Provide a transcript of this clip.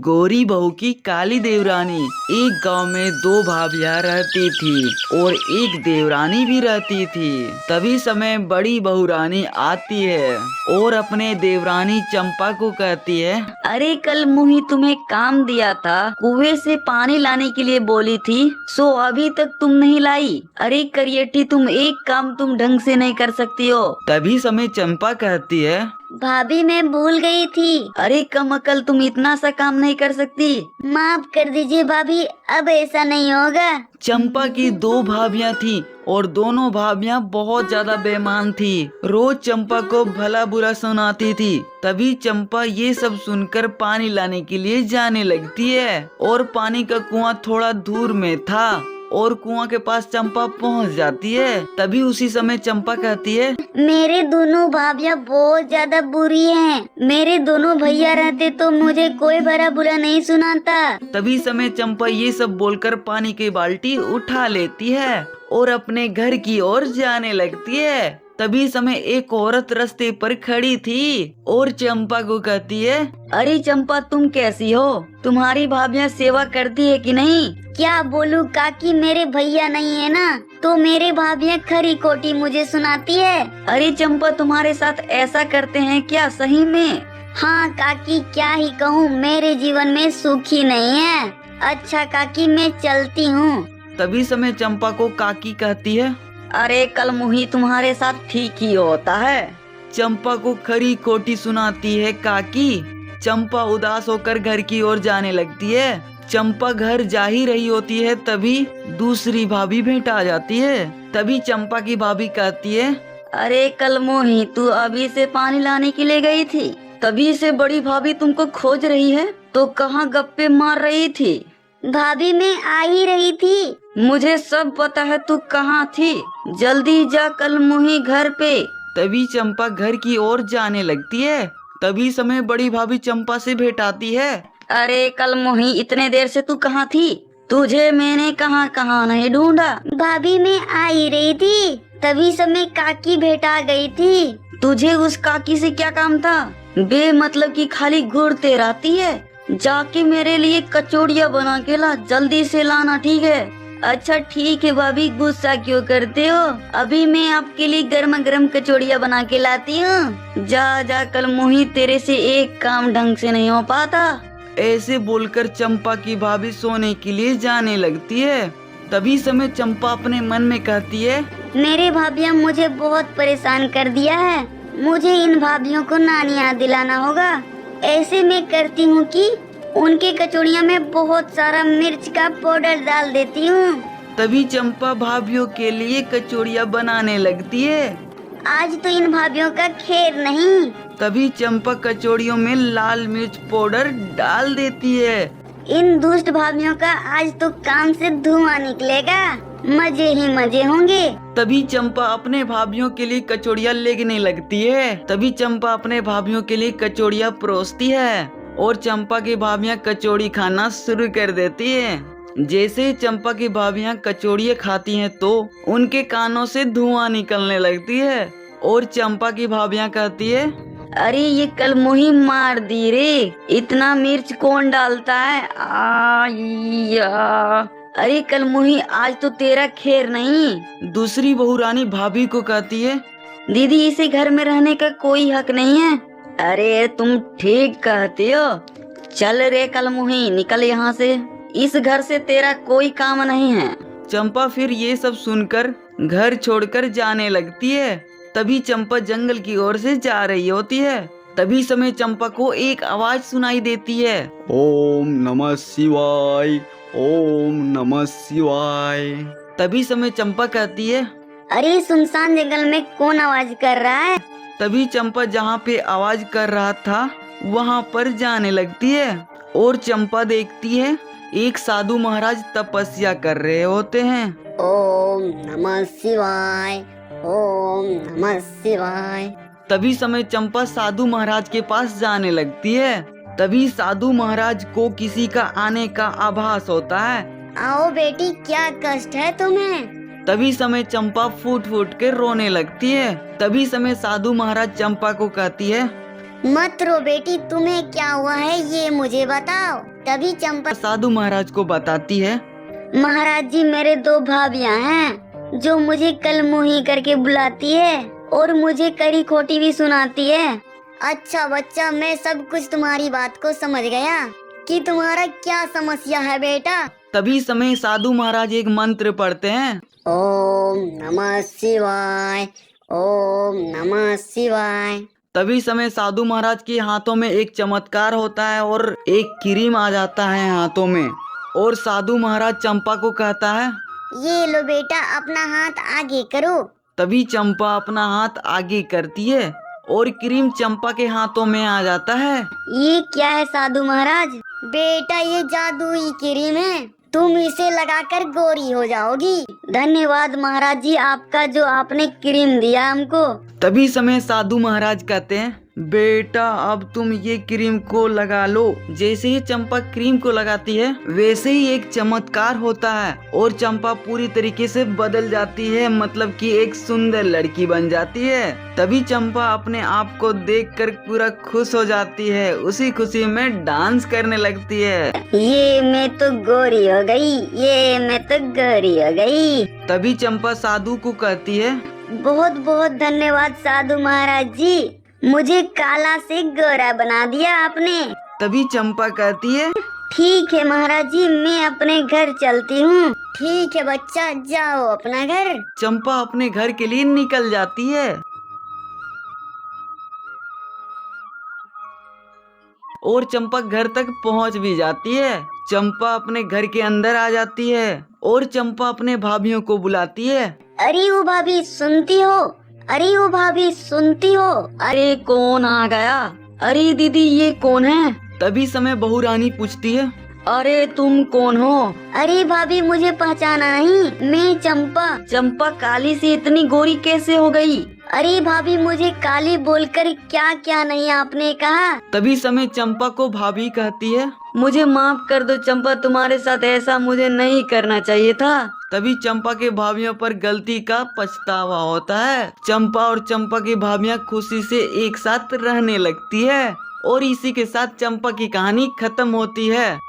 गोरी बहू की काली देवरानी। एक गांव में दो भाभियां रहती थी और एक देवरानी भी रहती थी। तभी समय बड़ी बहू रानी आती है और अपने देवरानी चंपा को कहती है, अरे कल मुही तुम्हें काम दिया था, कुएं से पानी लाने के लिए बोली थी, सो अभी तक तुम नहीं लाई। अरे करियठी, तुम एक काम तुम ढंग से नहीं कर सकती हो। तभी समय चंपा कहती है, भाभी मैं भूल गई थी। अरे कम अकल, तुम इतना सा काम नहीं कर सकती। माफ कर दीजिए भाभी, अब ऐसा नहीं होगा। चंपा की दो भाभियां थी और दोनों भाभियां बहुत ज्यादा बेईमान थी। रोज चंपा को भला बुरा सुनाती थी। तभी चंपा ये सब सुनकर पानी लाने के लिए जाने लगती है और पानी का कुआं थोड़ा दूर में था और कुआं के पास चंपा पहुंच जाती है। तभी उसी समय चंपा कहती है, मेरे दोनों भाभियां बहुत ज्यादा बुरी हैं। मेरे दोनों भैया रहते तो मुझे कोई भरा बुरा नहीं सुनाता। तभी समय चंपा ये सब बोलकर पानी की बाल्टी उठा लेती है और अपने घर की ओर जाने लगती है। तभी समय एक औरत रास्ते पर खड़ी थी और चंपा को कहती है, अरे चंपा, तुम कैसी हो? तुम्हारी भाभियां सेवा करती है कि नहीं? क्या बोलूं काकी, मेरे भैया नहीं है ना, तो मेरे भाभियां खरी खोटी मुझे सुनाती है। अरे चंपा, तुम्हारे साथ ऐसा करते हैं क्या सही में? हाँ काकी, क्या ही कहूँ, मेरे जीवन में सुख ही नहीं है। अच्छा काकी, मैं चलती हूँ। तभी समय चंपा को काकी कहती है, अरे कल मुही तुम्हारे साथ ठीक ही होता है। चंपा को खरी खोटी सुनाती है काकी। चंपा उदास होकर घर की ओर जाने लगती है। चंपा घर जा ही रही होती है तभी दूसरी भाभी भेंट आ जाती है। तभी चंपा की भाभी कहती है, अरे कल मोही, तू अभी से पानी लाने के लिए गई थी, तभी से बड़ी भाभी तुमको खोज रही है, तो कहाँ गप्पे मार रही थी? भाभी मैं आ ही रही थी। मुझे सब पता है तू कहाँ थी, जल्दी जा कल मोही घर पे। तभी चंपा घर की ओर जाने लगती है। तभी समय बड़ी भाभी चंपा से भेंट आती है। अरे कल मोही, इतने देर से तू कहाँ थी? तुझे मैंने कहाँ कहाँ नहीं ढूंढा। भाभी मैं आ ही रही थी, तभी समय काकी भेंट आ गई थी। तुझे उस काकी से क्या काम था? बेमतलब की खाली घूरते रहती है। जाके मेरे लिए कचौड़ियाँ बना के ला, जल्दी से लाना, ठीक है? अच्छा ठीक है भाभी, गुस्सा क्यों करते हो? अभी मैं आपके लिए गर्मा गर्म कचौड़ियाँ बना के लाती हूँ। जा जा कल मोही, तेरे से एक काम ढंग से नहीं हो पाता। ऐसे बोलकर चंपा की भाभी सोने के लिए जाने लगती है। तभी समय चंपा अपने मन में कहती है, मेरे भाभियाँ मुझे बहुत परेशान कर दिया है, मुझे इन भाभियों को नानी याद दिलाना होगा। ऐसे मैं करती हूँ कि उनके कचौड़ियाँ में बहुत सारा मिर्च का पाउडर डाल देती हूँ। तभी चंपा भाभियों के लिए कचौड़ियाँ बनाने लगती है। आज तो इन भाभियों का खैर नहीं। तभी चंपा कचौड़ियों में लाल मिर्च पाउडर डाल देती है। इन दुष्ट भाभियों का आज तो कान से धुआं निकलेगा, मजे ही मजे होंगे। तभी चंपा अपने भाभियों के लिए कचौड़ियाँ लेने लगती है। तभी चंपा अपने भाभियों के लिए कचौड़ियाँ परोसती है और चंपा की भाभियाँ कचौड़ी खाना शुरू कर देती है। जैसे चंपा की भाभियाँ कचौड़ियाँ खाती हैं तो उनके कानों से धुआं निकलने लगती है और चंपा की भाभियाँ कहती है, अरे ये कल मोही मार दी रे, इतना मिर्च कौन डालता है? अरे कल मोही, आज तो तेरा खैर नहीं। दूसरी बहू रानी भाभी को कहती है, दीदी, इसे घर में रहने का कोई हक नहीं है। अरे तुम ठीक कहते हो, चल रे कल मोही, निकल यहाँ से, इस घर से तेरा कोई काम नहीं है। चंपा फिर ये सब सुनकर घर छोड़कर जाने लगती है। तभी चंपा जंगल की ओर से जा रही होती है। तभी समय चंपा को एक आवाज सुनाई देती है, ओम नमः शिवाय, ओम नमः शिवाय। तभी समय चंपा कहती है, अरे सुनसान जंगल में कौन आवाज कर रहा है? तभी चंपा जहाँ पे आवाज कर रहा था वहाँ पर जाने लगती है और चंपा देखती है एक साधु महाराज तपस्या कर रहे होते हैं। ओम नमः शिवाय, ओम नमः शिवाय। तभी समय चंपा साधु महाराज के पास जाने लगती है। तभी साधु महाराज को किसी का आने का आभास होता है। आओ बेटी, क्या कष्ट है तुम्हें? तभी समय चंपा फूट फूट के रोने लगती है। तभी समय साधु महाराज चंपा को कहती है, मत रो बेटी, तुम्हें क्या हुआ है ये मुझे बताओ। तभी चंपा साधु महाराज को बताती है। महाराज जी, मेरे 2 भाभियां हैं जो मुझे कल मुही करके बुलाती है और मुझे कड़ी खोटी भी सुनाती है। अच्छा बच्चा, मैं सब कुछ तुम्हारी बात को समझ गया कि तुम्हारा क्या समस्या है बेटा। तभी समय साधु महाराज एक मंत्र पढ़ते हैं। ओम नमः शिवाय, ओम नमः शिवाय। तभी समय साधु महाराज के हाथों में एक चमत्कार होता है और एक क्रीम आ जाता है हाथों में, और साधु महाराज चंपा को कहता है, ये लो बेटा, अपना हाथ आगे करो। तभी चंपा अपना हाथ आगे करती है और क्रीम चंपा के हाथों में आ जाता है। ये क्या है साधु महाराज? बेटा, ये जादुई क्रीम है, तुम इसे लगाकर गोरी हो जाओगी। धन्यवाद महाराज जी आपका, जो आपने क्रीम दिया हमको। तभी समय साधु महाराज कहते हैं, बेटा अब तुम ये क्रीम को लगा लो। जैसे ही चंपा क्रीम को लगाती है वैसे ही एक चमत्कार होता है और चंपा पूरी तरीके से बदल जाती है, मतलब कि एक सुंदर लड़की बन जाती है। तभी चंपा अपने आप को देखकर पूरा खुश हो जाती है, उसी खुशी में डांस करने लगती है। ये मैं तो गोरी हो गई, ये मैं तो गोरी हो गई। तभी चंपा साधु को कहती है, बहुत बहुत धन्यवाद साधु महाराज जी, मुझे काला से गोरा बना दिया आपने। तभी चंपा कहती है, ठीक है महाराज जी, मैं अपने घर चलती हूँ। ठीक है बच्चा, जाओ अपना घर। चंपा अपने घर के लिए निकल जाती है और चंपा घर तक पहुंच भी जाती है। चंपा अपने घर के अंदर आ जाती है और चंपा अपने भाभियों को बुलाती है। अरे वो भाभी सुनती हो, अरे वो भाभी सुनती हो। अरे कौन आ गया? अरे दीदी ये कौन है? तभी समय बहू रानी पूछती है, अरे तुम कौन हो? अरे भाभी मुझे पहचाना नहीं, मैं चंपा। चंपा काली से इतनी गोरी कैसे हो गई? अरे भाभी मुझे काली बोलकर क्या क्या नहीं आपने कहा। तभी समय चंपा को भाभी कहती है, मुझे माफ कर दो चंपा, तुम्हारे साथ ऐसा मुझे नहीं करना चाहिए था। तभी चंपा के भाभियों पर गलती का पछतावा होता है। चंपा और चंपा की भाभियां खुशी से एक साथ रहने लगती है और इसी के साथ चंपा की कहानी खत्म होती है।